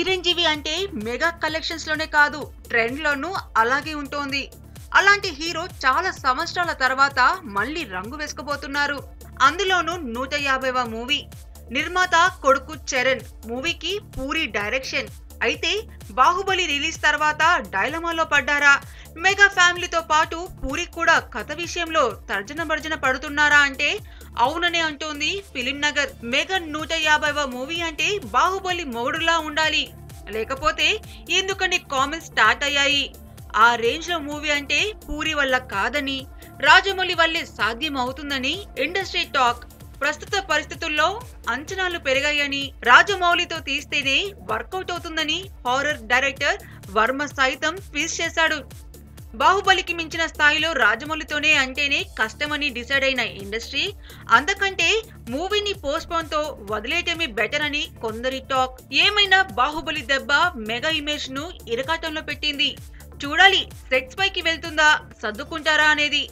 చిరంజీవి అంటే mega collections లోనే కాదు ట్రెండ్ లోనూ అలాగే ఉంటోంది. అలాంటి హీరో చాలా సంవత్సరాల తర్వాత మళ్ళీ రంగు వేసుకోబోతున్నారు. అందులోనూ 150వ మూవీ. నిర్మాత కొడుకు చరణ్. మూవీకి పూరి డైరెక్షన్. అయితే బాహుబలి రిలీజ్ తర్వాత డైలమాలో పడ్డారా? మెగా ఫ్యామిలీతో పాటు పూరి కూడా కథ విషయంలో తర్జన భర్జన పడుతున్నారా అంటే అవుననే అంటోంది ఫిలిం నగర్. మెగా 150వ మూవీ అంటే బాహుబలి మొగుడులా ఉండాలి, లేకపోతే ఎందుకని కామెంట్స్ స్టార్ట్ అయ్యాయి. ఆ రేంజ్ లో మూవీ అంటే పూరి వల్ల కాదని, రాజమౌళి వల్లే సాధ్యం అవుతుందని ఇండస్ట్రీ టాక్. ప్రస్తుత పరిస్థితుల్లో అంచనాలు పెరిగాయని, రాజమౌళితో తీస్తేనే వర్కౌట్ అవుతుందని హారర్ డైరెక్టర్ వర్మ సైతం ట్వీట్ చేశాడు. బాహుబలికి మించిన స్థాయిలో రాజమౌళితోనే అంటేనే కష్టమని డిసైడ్ అయిన ఇండస్ట్రీ అంతకంటే మూవీని పోస్ట్పోన్ తో వదిలేయటమే బెటర్ అని కొందరి టాక్. ఏమైనా బాహుబలి దెబ్బ మెగా ఇమేజ్ ను ఇరకాటంలో పెట్టింది. చూడాలి సెట్స్ పైకి వెళ్తుందా, సర్దుకుంటారా అనేది.